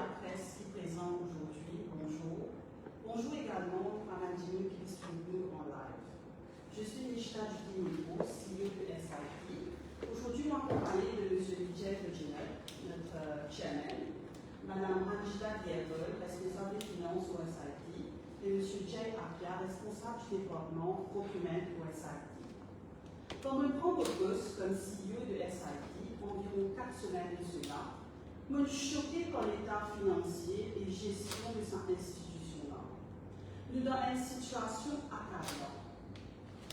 la presse qui présente aujourd'hui, bonjour. Bonjour également à Madine qui est suit nous en live. Je suis Nishta Judiniko, CEO de SIT. Aujourd'hui, on va parler de M. Vijay Virginet, notre chairman, Mme Anjita Diergol, responsable des finances au SIT, et M. Jay Apia, responsable du développement procurement au SIT. Pour me prendre au poste comme CEO de SIT, environ 4 semaines de cela, me choqué par l'état financier et gestion de cette institution-là. Nous dans une situation accablante.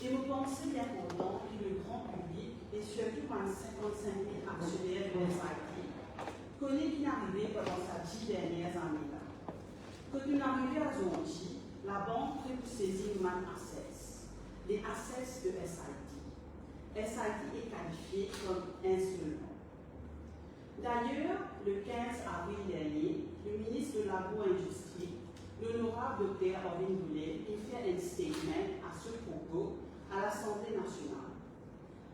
Et vous pensez bien pourtant que le grand public, et surtout par 55 000 actionnaires de SIT, connaît une arrivée pendant ces 10 dernières années-là. Quand nous arrivons à Zonji, la banque peut saisir man assets, les assets de SIT. SIT est qualifié comme instrument. D'ailleurs, le 15 avril dernier, le ministre de l'Agro-Industrie, l'honorable Dr. Orvin Boulet, a fait un statement à ce propos à l'Assemblée nationale.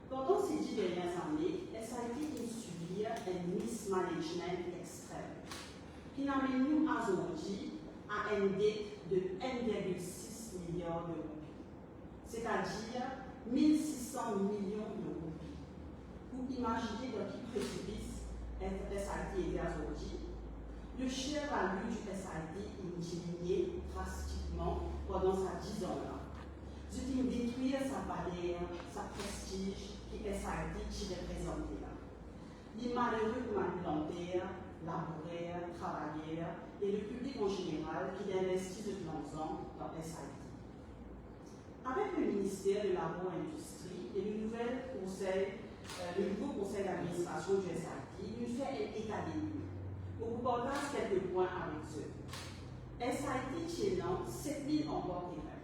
Pendant ces 10 dernières années, SIT a subi un mismanagement extrême qui n'amène nous à aujourd'hui à une dette de 1,6 milliard de roupies, c'est-à-dire 1600 millions de roupies. Vous imaginez dans qui précipice SIT était aujourd'hui. Le share value du SIT est diminué drastiquement pendant ces 10 ans-là. Je dis détruire sa valeur, sa prestige qui SIT qui représentait là. Les malheureux manipulateurs, laboureurs, travailleurs et le public en général qui investit de temps en temps dans SIT. Avec le ministère de l'Agro-Industrie et le nouveau conseil d'administration du SIT, nous fait un état des lieux. On vous partage quelques points avec eux. SIT tiennant 7 000 emplois terrain.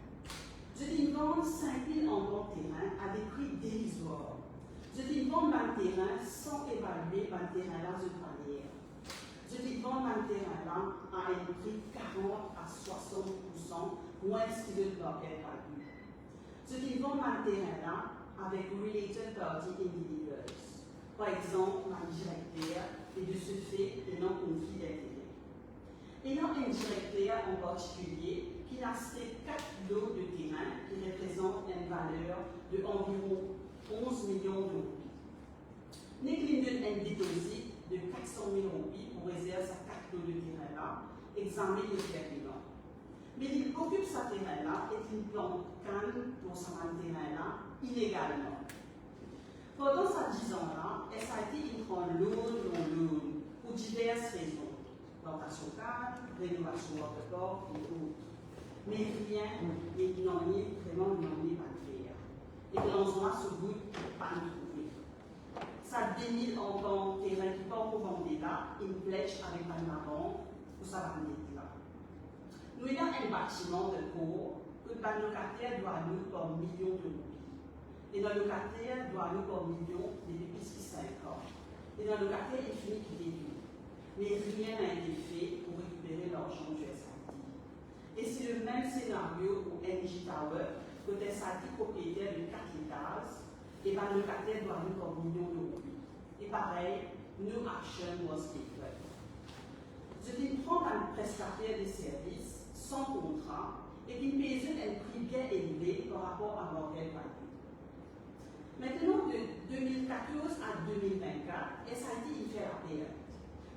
Je dis vendre 5 000 emplois terrain à des prix dérisoires. Je dis vendre un terrain sans évaluer un terrain là de manière. Je dis vendre un terrain là à un prix 40 à 60% moins ce qu'il veut leur value. Je dis vendre un terrain là avec related party individuals. Par exemple, un directeur et de ce fait, ayant conflit d'intérêt. Ayant un directeur en particulier qui a acheté 4 lots de terrain qui représentent une valeur de environ 11 millions de roupies. Négligeant un dépôt de 400 000 roupies pour réserver sa 4 lots de terrain-là, examine le terrain. Mais il occupe sa terrain-là et il plante canne pour sa terrain-là illégalement. Pendant ces 10 ans-là, SIT prend loan pour diverses raisons. Plantation cadre, rénovation de corps et autres. Mais rien n'est vraiment pas faire. Et que l'on soit ce bout pas nous trouver. Ça démile encore terrain qui part pour vendre là, une flèche avec un marron pour ça va venir là. Nous avons un bâtiment de cours que le locataire doit nous pour millions de roupies. Et dans le locataire doit nous pour millions depuis 5 ans. Et dans le locataire, il finit qu'il déduit. Mais rien n'a été fait pour récupérer l'argent du SIT. Et c'est le même scénario au NJ Tower, que le SIT propriétaire de 4 étages, et ben, le locataire doit nous pour millions de roupies. Et pareil, no action was taken. Je dis prendre un prestataire de services sans contrat et qui paye un prix bien élevé par rapport à market value. Maintenant, de 2014 à 2024, SIT y fait la perte.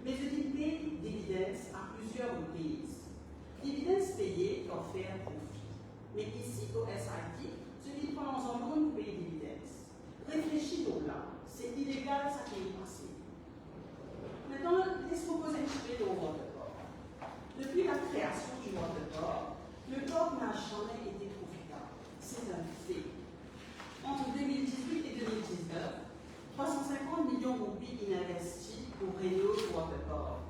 Mais je dis paye dividendes à plusieurs reprises. Dividendes payés pour faire profit. Mais ici, au SIT, je dis pendant un moment pour payer dividendes. Réfléchis donc là, c'est illégal ça qui est passé. Maintenant, laisse-moi poser un petit peu au waterboard. Depuis la création du waterboard, le port n'a jamais été profitable. C'est un fait. Entre 2018 et 2019, 350 millions de roupies investis pour rénover le waterboard.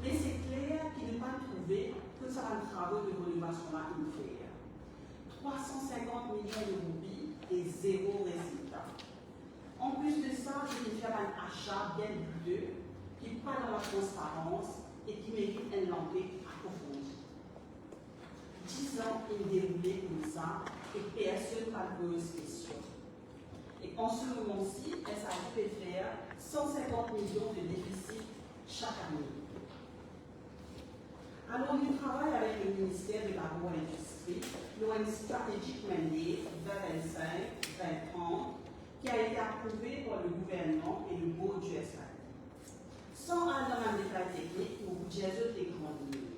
Mais c'est clair qu'il n'est pas trouvé que ça va travaux de rénovation à faire. 350 millions de roupies et zéro résultat. En plus de ça, je vais faire un achat bien douteux qui n'est pas dans la transparence et qui mérite un enquête approfondie. 10 ans est déroulé comme ça et personne n'a posé question. Et en ce moment-ci, SIT peut faire 150 millions de déficit chaque année. Alors, nous travaillons avec le ministère de l'Agro-Industrie dans une stratégie mandate 2025-2030 qui a été approuvée par le gouvernement et le board du SAIT. Sans aller dans le détail technique, nous vous disons les grandes lignes.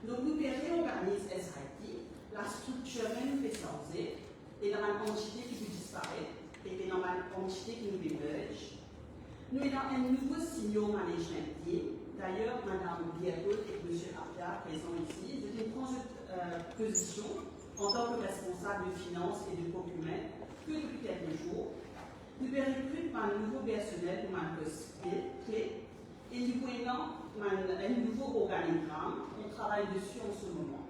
Donc, nous réorganisons SAIT, la structure nous fait changer, et dans une entité qui vous disparaît, et dans une entité qui nous émerge. Nous avons un nouveau senior management team. D'ailleurs, Mme Biagoul et M. Appia, présents ici, c'est une position en tant que responsable de finances et de procurement que depuis quelques jours. Nous recrutons un nouveau personnel pour un poste clé et nous voyons un nouveau organigramme. On travaille dessus en ce moment.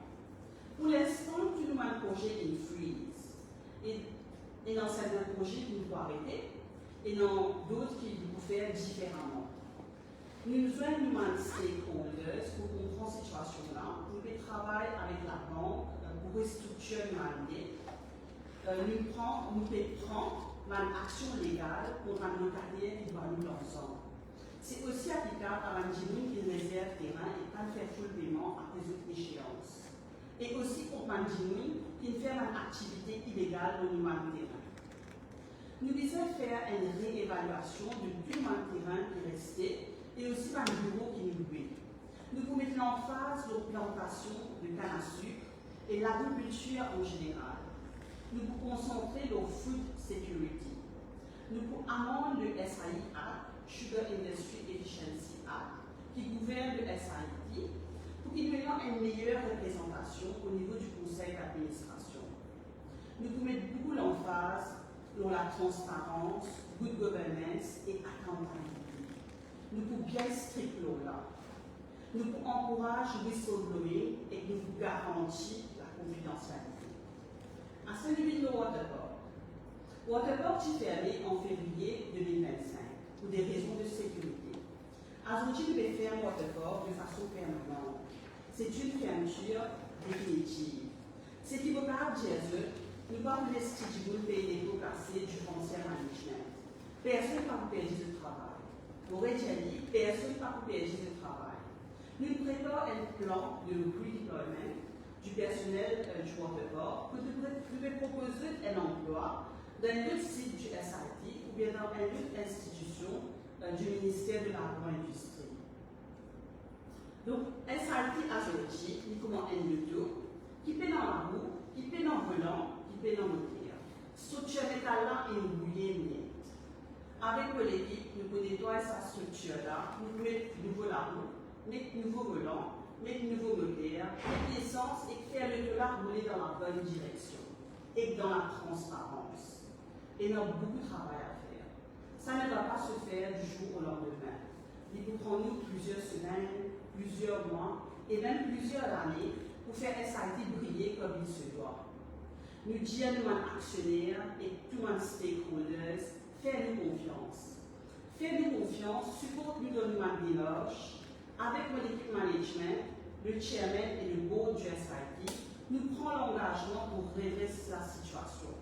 Pour l'instant, tout nous a un projet in freeze. Et dans certains projets, nous devons arrêter et dans d'autres qui nous faire différemment. Nous joignons les stakeholders pour comprendre cette situation-là. Nous travaillons avec la banque pour restructurer l'année. Nous prenons une action légale pour un locataire qui doit nous l'ensemble. C'est aussi applicable à l'ingénieur qui réserve terrain et pas faire full paiement à des autres échéances. Et aussi pour l'ingénieur qui fait une activité illégale au niveau du terrain. Nous visons faire une réévaluation de tout le terrain qui restait et aussi par le bureau qui nous louait. Nous vous mettons en phase sur la plantation de canne à sucre et l'agriculture en général. Nous vous concentrons sur food security. Nous vous amendons le SAI Act, Sugar Industry Efficiency Act, qui gouverne le SAIT, pour qu'il y ait une meilleure représentation au niveau du conseil d'administration. Nous vous mettons beaucoup l'emphase sur la transparence, good governance et accountability. Nous pouvons bien strict là. Nous pouvons encourager whistleblowing et nous vous garantissons la confidentialité. À ce niveau de Waterboard. Waterboard est fermé en février 2025 pour des raisons de sécurité. Aujourd'hui, nous devons faire Waterboard de façon permanente. C'est une fermeture définitive. C'est qui vous parle de nous parlons de l'estime payer des taux cassés du foncier management. Personne ne va vous payer de travail. Vous avez dit, personne ne va vous payer de travail. Nous préparons un plan de redeployment du personnel du Waterboard que nous devons proposer un emploi dans un autre site du SIT ou bien dans une autre institution du ministère de l'Agro-Industrie. Donc, SIT a sorti, il commence un auto qui paie dans la roue, qui paie dans le volant, qui paie dans le moteur. Structure métal-là est bouillée. Avec l'équipe, nous pouvons nettoyer sa structure-là, nous pouvons mettre nouveau la roue, mettre nouveau volant, mettre nouveau moteur, mettre l'essence et faire le dollar rouler dans la bonne direction et dans la transparence. Et nous avons beaucoup de travail à faire. Ça ne va pas se faire du jour au lendemain. Il nous prend nous plusieurs semaines, plusieurs mois et même plusieurs années pour faire SIT briller comme il se doit. Nous disons à actionnaires et tous les stakeholders, faites-nous confiance. Faites-nous confiance, supportez-nous dans une démarche avec l'équipe management, le chairman et le board du SIT. Nous prenons l'engagement pour redresser la situation.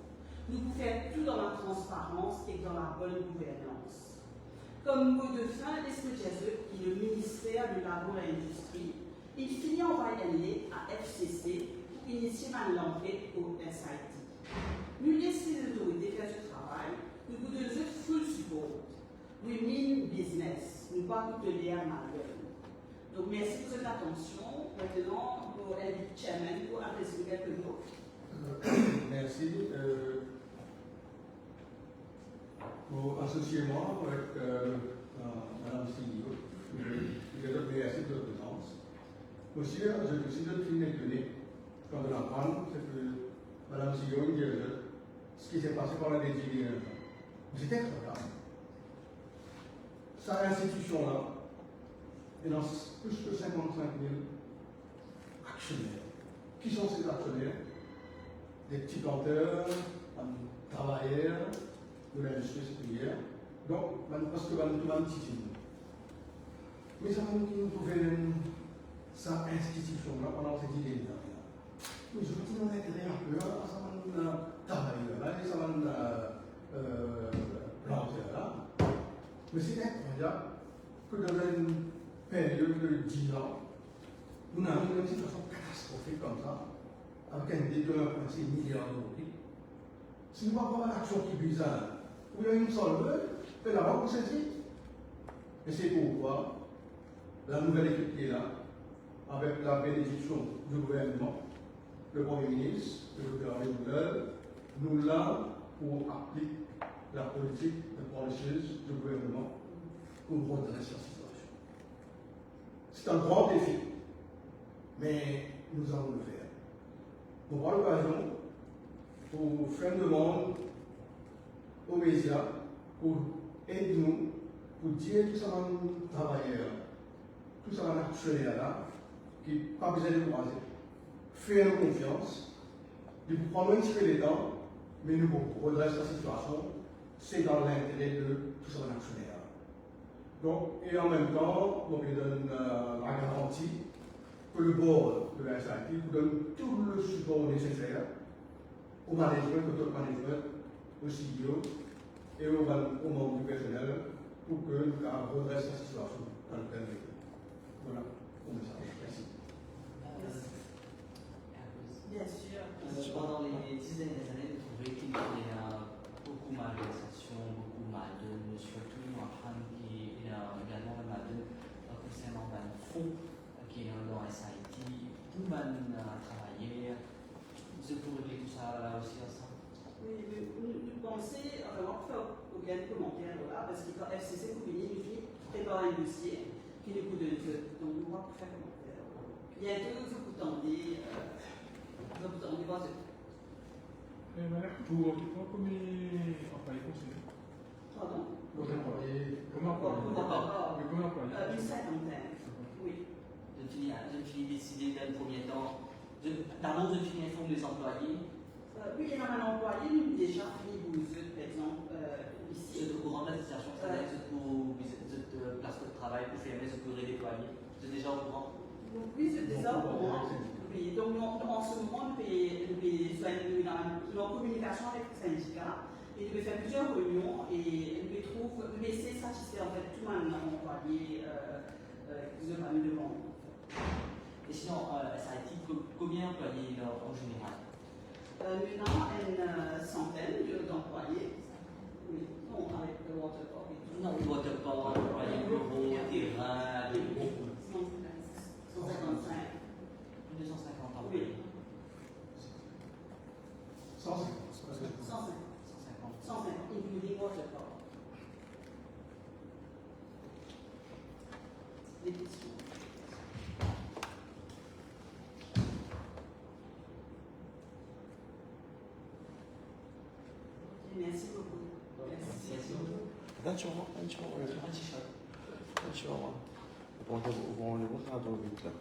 Nous pouvons faire tout dans la transparence et dans la bonne gouvernance. Comme mot de fin, l'Esprit Jésus, qui est le ministère de l'Agro-Industrie, il finit en envoyer à FCC pour initier l'enquête au SIT. Nous laissons les autorités faire ce travail, nous vous donnons full support. We mean business, nous ne pas vous donner à ma gueule. Donc merci pour cette attention. Maintenant, pour le chairman pour adresser quelques mots. Merci. Pour associer moi avec Mme CEO, je vais merci de votre présence. Monsieur, je suis de fin étonné quand on apprend que Mme CEO dit ce qui s'est passé pendant les 10 ans. C'était très grave. Cette institution-là, elle a plus que 55 000 actionnaires. Qui sont ces actionnaires? Des petits planteurs, travailleurs de l'industrie sucrière. Donc, parce que tout le monde titille. Mais ça va nous trouver cette institution-là pendant ces 10 années. Mais je vous dis, on a intérêt un peu à ça, travailleurs, ça planteurs. Mais c'est incroyable que dans une période de 10 ans, nous avons une situation catastrophique comme ça, avec un dette de 1,6 milliard d'euros. Si nous avons une action qui est bizarre, où il y a une seule que la banque saisit. Et c'est pourquoi la nouvelle équipe qui est là, avec la bénédiction du gouvernement, le Premier ministre, le gouvernement Moulin, nous là pour appliquer la politique de policies du gouvernement pour redresser la situation. C'est un grand défi, mais nous allons le faire. Pour avoir l'occasion, pour faire une demande aux médias, pour aider nous, pour dire tout ça à nos travailleurs, tout ça à nos actionnaires là, qui n'ont pas besoin de croiser. Faire confiance, de prendre un petit peu de temps, mais nous redresser la situation, c'est dans l'intérêt de tout ça à nos actionnaires. Donc, et en même temps, on lui donne la garantie que le board de la SIT vous donne tout le support nécessaire au management, au top management, au CEO et aux membres du personnel pour que nous redresse la situation dans le pays. Voilà mon message. Merci. Bien sûr. Pendant les 10 dernières années, vous trouvez qu'il y a beaucoup de malversation, beaucoup de mal-donne, surtout en train qui est également le mal-donne concernant le fonds qui est dans SIT. Tout le monde a travaillé. Vous pouvez régler tout ça là aussi ensemble? Oui, nous pensons, on va faire aucun commentaire là, parce que quand FCC Combini nous prépare un dossier qui nous coûte de jeu. Donc, nous va faire commentaire. Bientôt, vous attendez, voir ce. Pour combien employés conseillers? Pardon? Combien employés? Une cinquantaine. Oui. Je finis décider d'un premier temps. D'abord, je finis informer les employés. Oui, il y a un employé, nous déjà fini vous, par exemple, ici. Vous êtes au courant de la situation, c'est-à-dire que vous êtes place de travail pour fermer, vous pouvez redéployer. Vous êtes déjà au courant? Oui, c'est déjà au courant. Oui, donc en ce moment, nous sommes en communication avec le syndicat et nous faire plusieurs réunions et nous laisser satisfaire en fait tout le monde employé qui se va nous demander. Et sinon, SIT, combien d'employés en général? Nous avons une centaine d'employés. Oui, non, avec le Waterport et tout. Non, le Waterport, employés bureau, terrain, beaucoup. 155. 250 employés. 150. 150, including Waterport. Des questions? Merci beaucoup. Merci. Un petit shot. Bon, on va vite là.